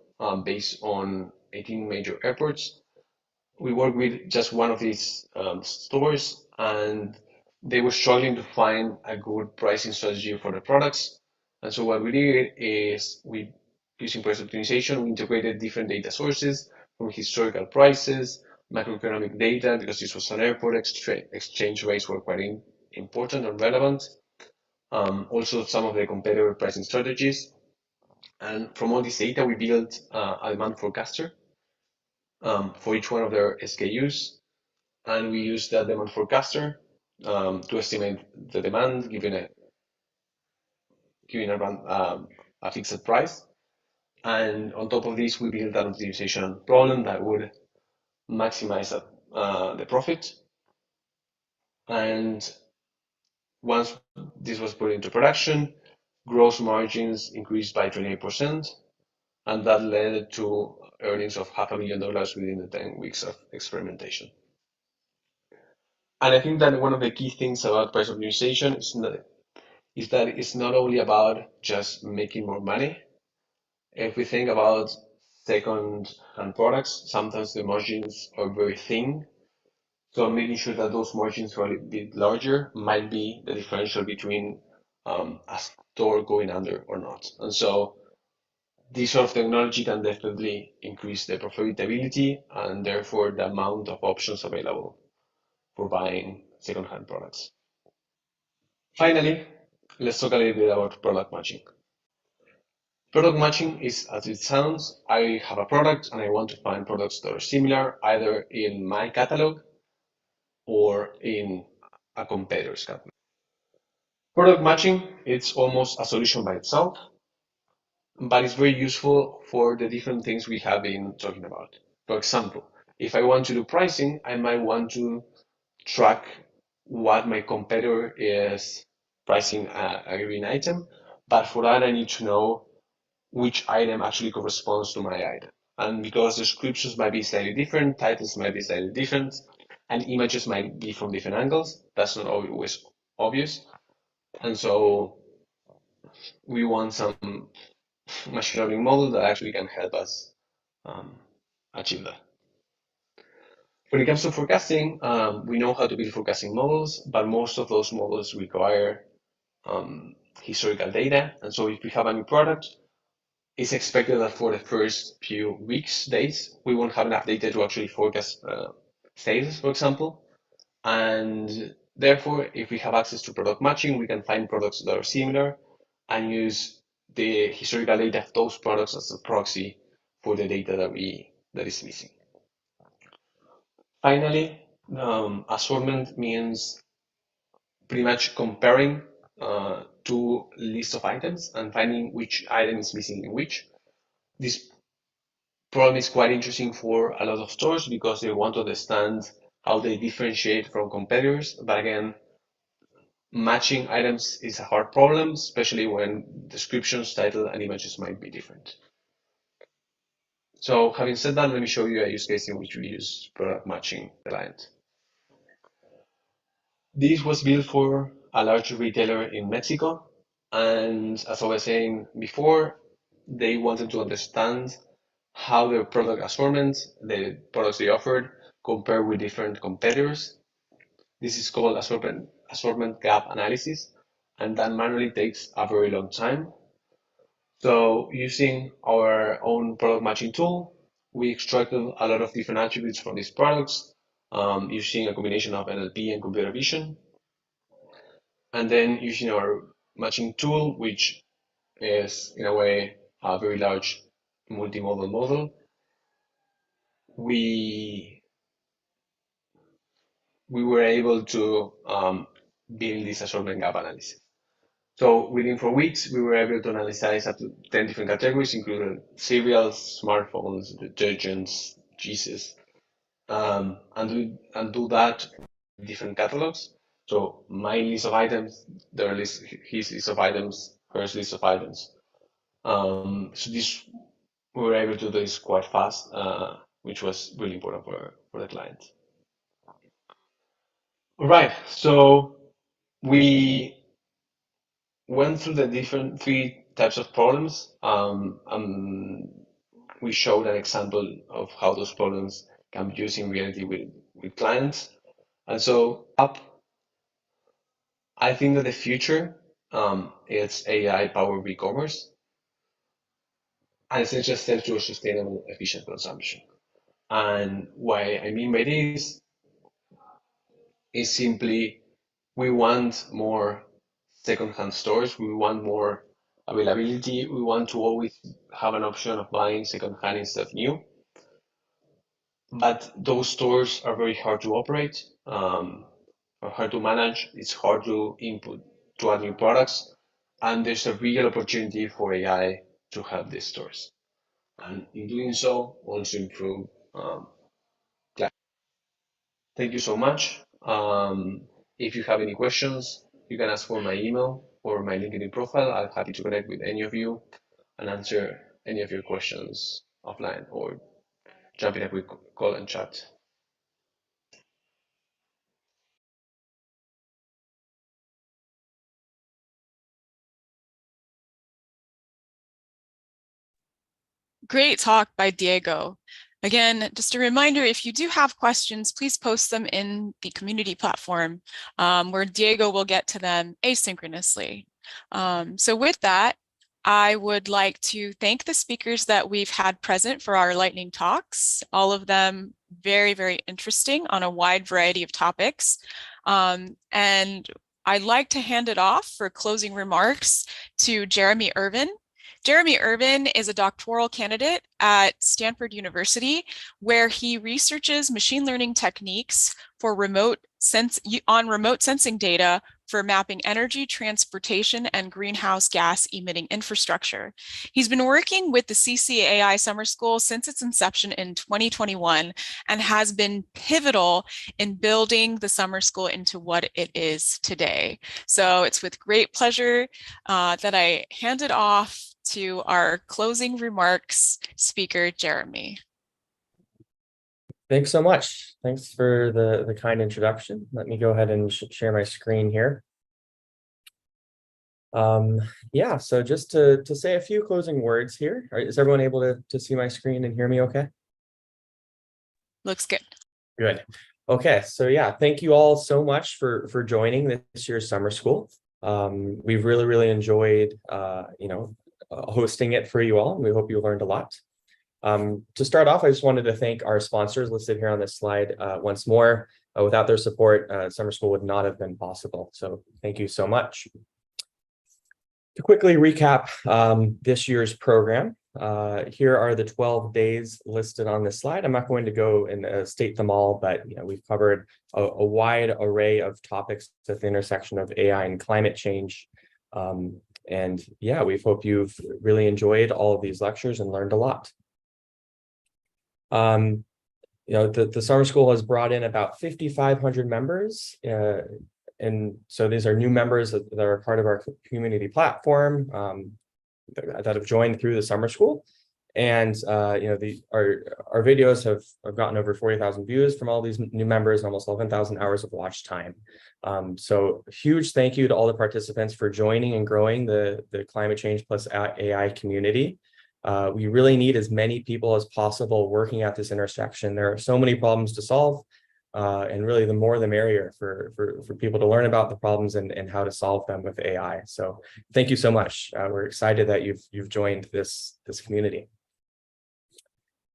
based on 18 major airports. We work with just one of these stores, and they were struggling to find a good pricing strategy for the products. And so what we did is using price optimization, we integrated different data sources from historical prices, macroeconomic data, because this was an airport, exchange rates were quite important and relevant. Also some of the competitor pricing strategies. And from all this data, we built a demand forecaster for each one of their SKUs. And we use that demand forecaster to estimate the demand given a fixed price. And on top of this, we built an optimization problem that would maximize the profit. And once this was put into production, gross margins increased by 28%, and that led to earnings of $500,000 within the 10 weeks of experimentation. And I think that one of the key things about price optimization is that it's not only about just making more money. If we think about second-hand products, sometimes the margins are very thin. So making sure that those margins are a bit larger might be the differential between a store going under or not. And so this sort of technology can definitely increase the profitability and therefore the amount of options available for buying second-hand products. Finally, let's talk a little bit about product matching. Product matching is, as it sounds, I have a product and I want to find products that are similar either in my catalog or in a competitor's catalog. Product matching, it's almost a solution by itself, but it's very useful for the different things we have been talking about. For example, if I want to do pricing, I might want to track what my competitor is pricing a given item, but for that I need to know which item actually corresponds to my item. And because descriptions might be slightly different, titles might be slightly different, and images might be from different angles, that's not always obvious. And so we want some machine learning model that actually can help us achieve that. When it comes to forecasting, we know how to build forecasting models, but most of those models require historical data. And so if we have a new product, it's expected that for the first few weeks, days, we won't have enough data to actually forecast sales, for example. And therefore, if we have access to product matching, we can find products that are similar and use the historical data of those products as a proxy for the data that is missing. Finally, assortment means pretty much comparing two lists of items and finding which item is missing in which. This problem is quite interesting for a lot of stores because they want to understand how they differentiate from competitors. But again, matching items is a hard problem, especially when descriptions, title, and images might be different. So having said that, let me show you a use case in which we use product matching client. This was built for a large retailer in Mexico. And as I was saying before, they wanted to understand how their product assortment, the products they offered, compare with different competitors. This is called assortment gap analysis, and that manually takes a very long time. So using our own product matching tool, we extracted a lot of different attributes from these products using a combination of NLP and computer vision. And then using our matching tool, which is in a way a very large multimodal model, we were able to build this assortment gap analysis. So within 4 weeks, we were able to analyze up to 10 different categories, including cereals, smartphones, detergents, cheeses, and do that in different catalogs. So my list of items, their list, his list of items, her list of items. So this we were able to do this quite fast, which was really important for the client. All right, so we went through the different 3 types of problems. We showed an example of how those problems can be used in reality with clients. And so I think that the future is AI-powered e-commerce and essential steps to a sustainable, efficient consumption. And what I mean by this is simply we want more second-hand stores, we want more availability, we want to always have an option of buying second-hand instead of new. But those stores are very hard to operate, are hard to manage, it's hard to add new products, and there's a real opportunity for AI to help these stores. And in doing so, also improve. Thank you so much. If you have any questions, you can ask for my email or my LinkedIn profile. I'm happy to connect with any of you and answer any of your questions offline or jump in a quick call and chat. Great talk by Diego. Again, just a reminder, if you do have questions, please post them in the community platform where Diego will get to them asynchronously. So with that, I would like to thank the speakers that we've had present for our lightning talks, all of them very, very interesting on a wide variety of topics. And I'd like to hand it off for closing remarks to Jeremy Irvin. Jeremy Irvin is a doctoral candidate at Stanford University, where he researches machine learning techniques for remote sensing data for mapping energy, transportation, and greenhouse gas emitting infrastructure. He's been working with the CCAI Summer School since its inception in 2021 and has been pivotal in building the summer school into what it is today. So it's with great pleasure that I hand it off to our closing remarks speaker, Jeremy. Thanks so much. Thanks for the kind introduction. Let me go ahead and share my screen here. Yeah, so just to say a few closing words here. Is everyone able to see my screen and hear me okay? Looks good. Good. Okay, so yeah, thank you all so much for joining this year's summer school. We've really enjoyed hosting it for you all, and we hope you learned a lot. To start off, I just wanted to thank our sponsors listed here on this slide once more. Without their support, summer school would not have been possible. So thank you so much. To quickly recap this year's program, here are the 12 days listed on this slide. I'm not going to go and state them all, but we've covered a wide array of topics at the intersection of AI and climate change. And yeah, we hope you've really enjoyed all of these lectures and learned a lot. The summer school has brought in about 5,500 members. And so these are new members that are part of our community platform that have joined through the summer school. And our videos have gotten over 40,000 views from all these new members, almost 11,000 hours of watch time. So huge thank you to all the participants for joining and growing the climate change plus AI community. We really need as many people as possible working at this intersection. There are so many problems to solve, and really the more the merrier for people to learn about the problems and how to solve them with AI. So thank you so much. We're excited that you've joined this community.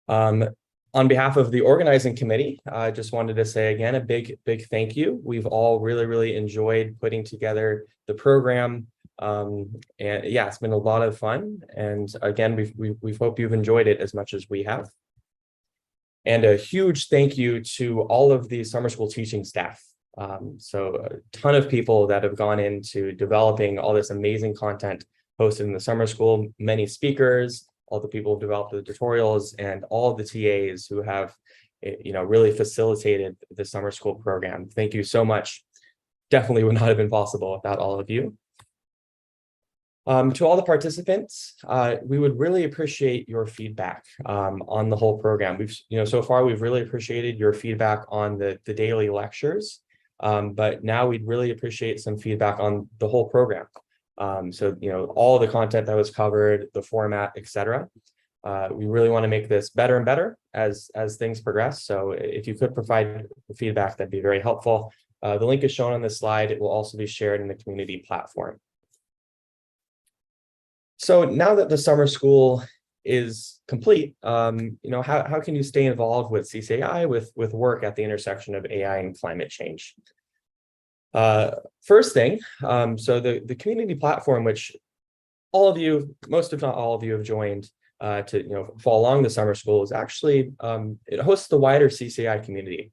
On behalf of the organizing committee, I just wanted to say again a big thank you. We've all really enjoyed putting together the program. And yeah, it's been a lot of fun. And again, we hope you've enjoyed it as much as we have. And a huge thank you to all of the summer school teaching staff. So a ton of people that have gone into developing all this amazing content posted in the summer school, many speakers, all the people who developed the tutorials, and all the TAs who have, really facilitated the summer school program. Thank you so much. Definitely would not have been possible without all of you. To all the participants, we would really appreciate your feedback on the whole program. So far we've really appreciated your feedback on the daily lectures, but now we'd really appreciate some feedback on the whole program. So all the content that was covered, the format, etc. We really want to make this better and better as things progress. So if you could provide feedback, that'd be very helpful. The link is shown on this slide. It will also be shared in the community platform. So now that the summer school is complete, how can you stay involved with CCAI, with work at the intersection of AI and climate change? First thing, so the community platform, which all of you, most if not all of you, have joined to follow along the summer school, is actually it hosts the wider CCAI community.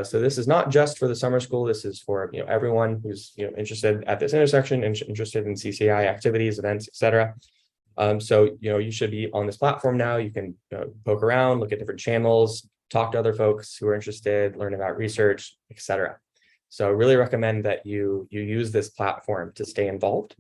So this is not just for the summer school. This is for everyone who's interested at this intersection and interested in CCAI activities, events, etc. So you should be on this platform now. You can poke around, look at different channels, talk to other folks who are interested, learn about research, etc. So I really recommend that you use this platform to stay involved.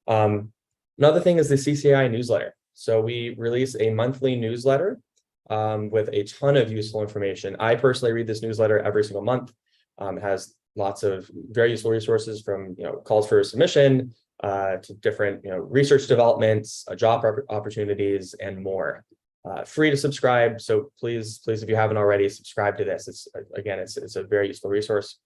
Another thing is the CCAI newsletter. So we release a monthly newsletter with a ton of useful information. I personally read this newsletter every single month. It has lots of very useful resources from calls for submission to different research developments, job opportunities, and more. Free to subscribe, so please, if you haven't already, subscribe to this. It's a very useful resource.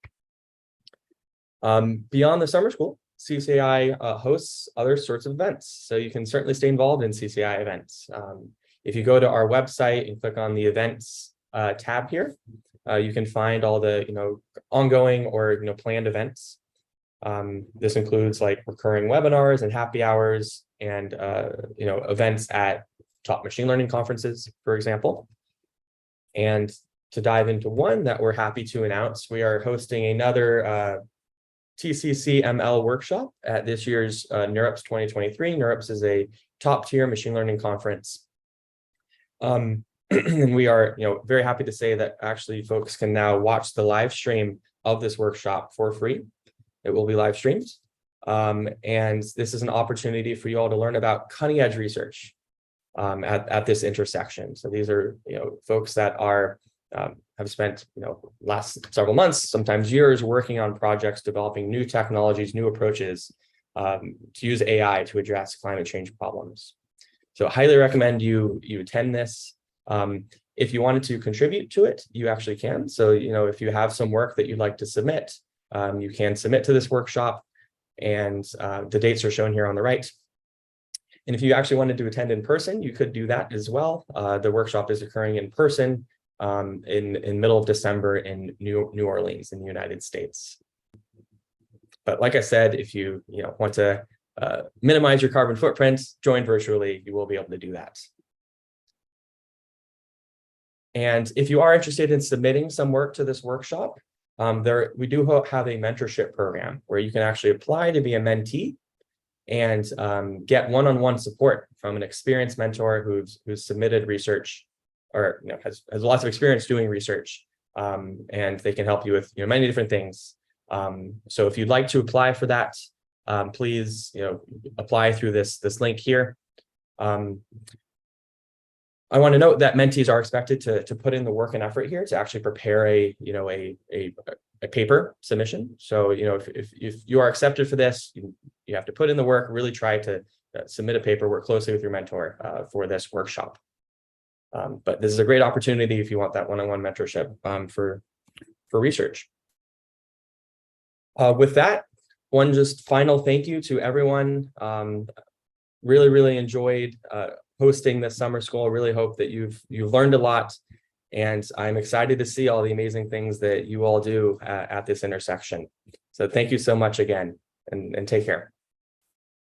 Beyond the summer school, CCAI hosts other sorts of events, so you can certainly stay involved in CCAI events. If you go to our website and click on the events tab here, you can find all the ongoing or planned events. This includes like recurring webinars and happy hours and events at top machine learning conferences, for example. And to dive into one that we're happy to announce, we are hosting another TCCML workshop at this year's NeurIPS 2023. NeurIPS is a top-tier machine learning conference. And we are very happy to say that actually folks can now watch the live stream of this workshop for free. It will be live streamed. And this is an opportunity for you all to learn about cutting-edge research at this intersection. So these are folks that are have spent last several months, sometimes years, working on projects developing new technologies, new approaches to use AI to address climate change problems. So I highly recommend you attend this. If you wanted to contribute to it, you actually can. So if you have some work that you'd like to submit, you can submit to this workshop, and the dates are shown here on the right. And if you actually wanted to attend in person, you could do that as well. The workshop is occurring in person in middle of December in New Orleans in the United States. But like I said, if you want to minimize your carbon footprint, join virtually, you will be able to do that. And if you are interested in submitting some work to this workshop, we do have a mentorship program where you can actually apply to be a mentee and get one-on-one support from an experienced mentor who's submitted research or has lots of experience doing research, and they can help you with many different things. So if you'd like to apply for that, please apply through this link here. I want to note that mentees are expected to put in the work and effort here to actually prepare a paper submission. So, if you are accepted for this, you have to put in the work, really try to submit a paper, work closely with your mentor for this workshop. But this is a great opportunity if you want that one-on-one mentorship for research. With that, one just final thank you to everyone. Really enjoyed hosting this summer school. I really hope that you've learned a lot, and I'm excited to see all the amazing things that you all do at this intersection. So thank you so much again, and take care.